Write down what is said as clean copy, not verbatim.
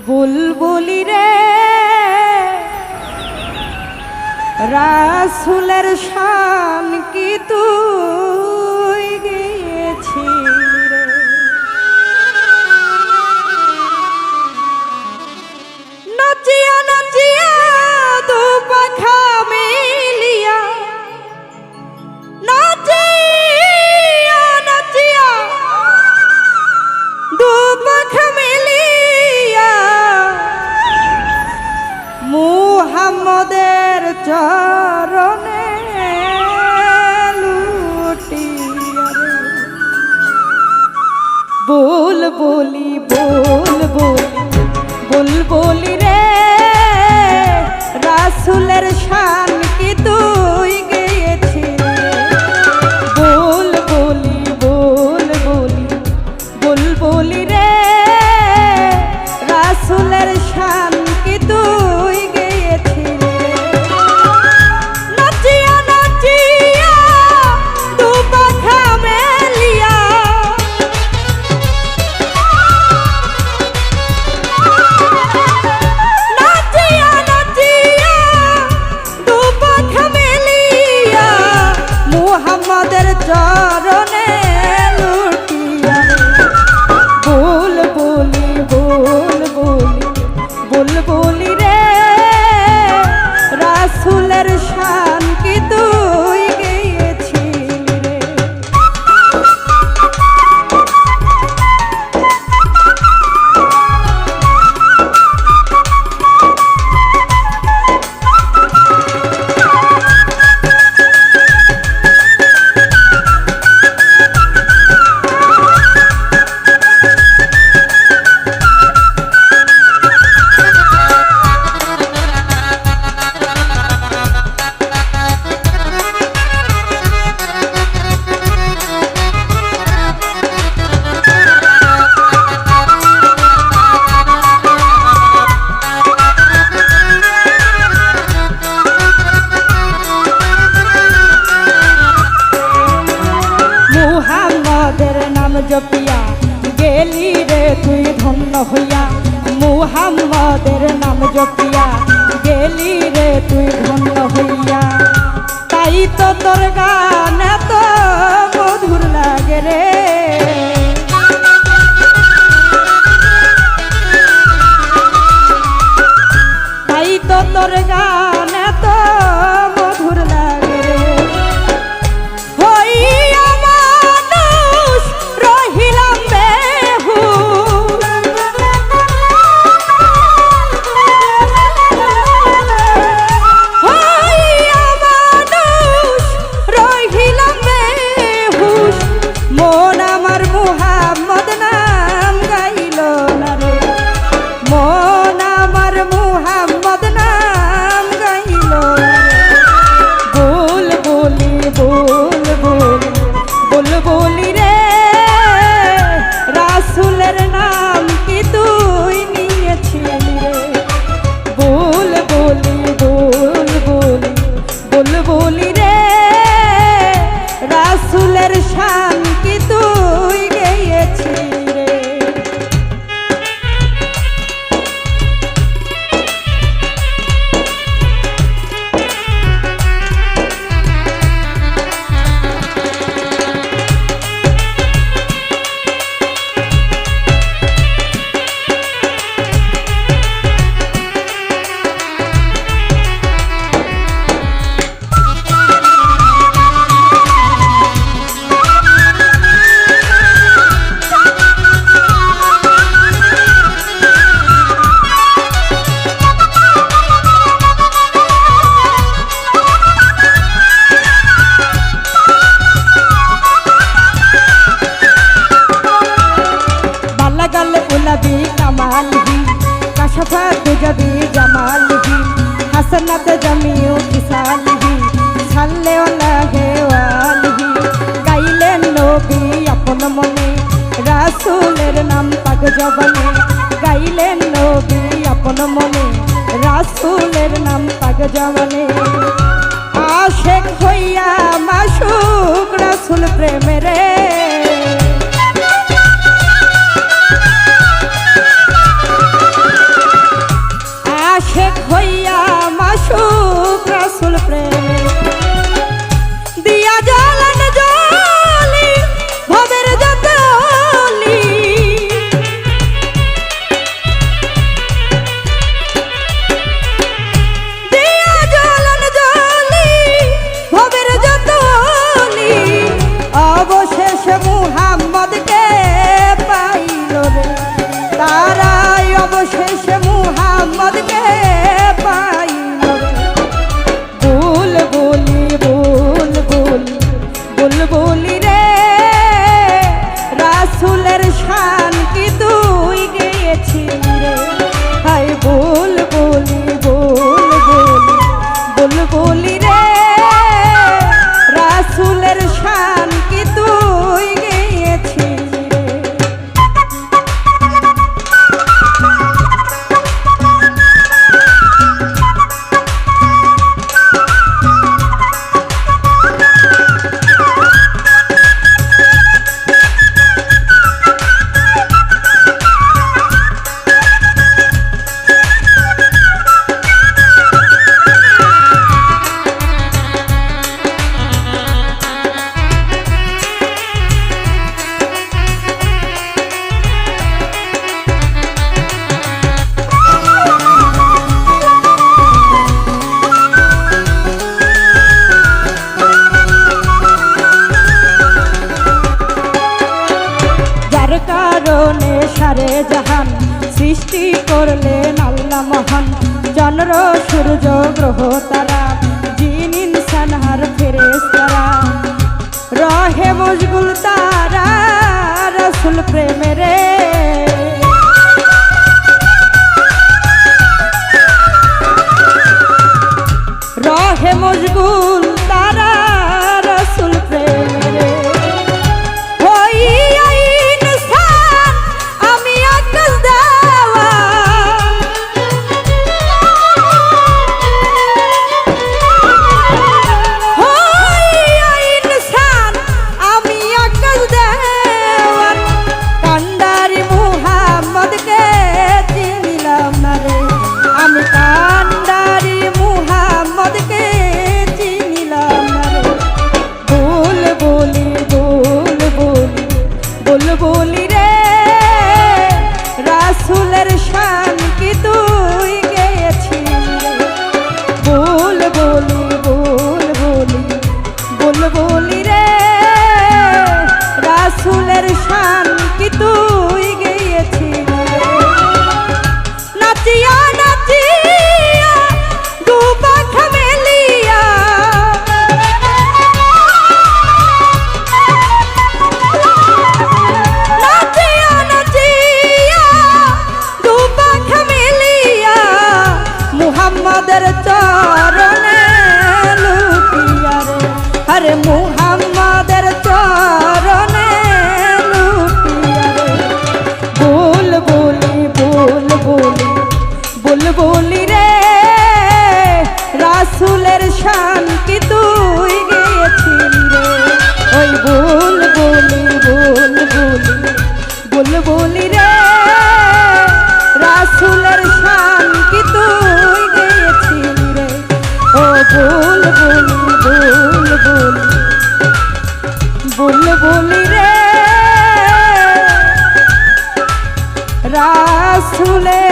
বুলবুলি রে রাসূলের শান কি তুই গেয়েছিলি রে। নাচিয়া নাচিয়া দু পাখা মেলিয়া, নাচিয়া নাচিয়া দু পাখা মেলিয়া মুহাম্মদের চরণে লুটিয়া রে। বুলবুলি বুলবুলি বুলবুলি রে রাসূলের শান কি তুই গেয়েছিলি। বুলবুলি বুলবুলি বুলবুলি রে রাসূলের শান কি তুই গেয়েছিলি। নাচিয়া নাচিয়া দু পাখা মেলিয়া, নাচিয়া নাচিয়া দু পাখা মেলিয়া মুহাম্মদের চরণে লুটিয়া রে। বুলবুলি বুলবুলি বুলবুলি রে রাসূলের শান কি তুই গেয়েছিলি রে। মুহাম্মদের নাম জপিয়া গেলি রে তুই ধন্য হইয়া। মুহাম্মদের নাম জপিয়া গেলি রে তুই ধন্য হইয়া। তাই তো তোর গান এত মধুর লাগে রে। তাই তো তোর গান এত মধুর লাগে রে। হইয়া মানুষ রহিলাম বেহুশ, হইয়া মানুষ রহিলাম বেহুশ। মন আমার মুহাম্মদ নাম গাইল না রে। মন আমার মুহাম্মদ নাম গাইল না রে। বুলবুলি বুলবুলি বুলবুলি রে রাসূলের নাম কি তুই নিয়েছিলি রে। বুলবুলি বুলবুলি বুলবুলি রে রাসূলের শান কি তুই গেয়েছিলি রে। गुलाबी कमाल ही कशफत जबी जमाल ही हसनत जमियो किसाल ही छल्ले लगे वाल ही गाइले नबी अपन मने रासूलेर नाम पाक जबने गाइले नबी अपन मने रासूलेर नाम पाक जबने आशिक होइया माशूक रासूल प्रेमे रे রসুল প্রেমে দিয়া জ্বলান জ্বলি ভবের যত অলি দিয়া জ্বলান জ্বলি ভবের যত অলি অবশেষে মুহাম্মদকে পাইল রে তারাই অবশেষে মুহাম্মদকে পাইল রে বুলবুলি বুলবুলি বুলবুলি রে রাসূলের শান কি তুই গেয়েছিলি রে হায় বুলবুলি বুলবুলি বুলবুলি রে রাসূলের শান কি তুই গেয়েছিলি রে কারণে সারে জাহান সৃষ্টি করলেন আল্লাহ মহান চন্দ্র সূর্য গ্রহ তারা জিন ইনসান আর ফেরেশতারা রহে মশগুল তারা রাসূল প্রেমে রে রহে মশগুল তারা রাসূল প্রেমে রে বুলবুলি রে রাসূলের শান কি তুই গেয়েছিলি রে বুলবুলি বুলবুলি বুলবুলি রে রাসূলের শান কি তুই গেয়েছিলি রে নাচিয়া নাচিয়া দু পাখা মেলিয়া মুহাম্মদের চরণে লুটিয়া রে আরে মুহাম্মদের চরণে লুটিয়া রে বুলবুলি বুলবুলি বুলবুলি রে রাসূলের শান কি তুই গেয়েছিলি রে ওই বুলবুলি বুলবুলি বুলবুলি রে রাসূলের শান কি তুই গেয়েছিলি রে ও বুলবুলি বুলবুলি বুলবুলি রে রাসূলের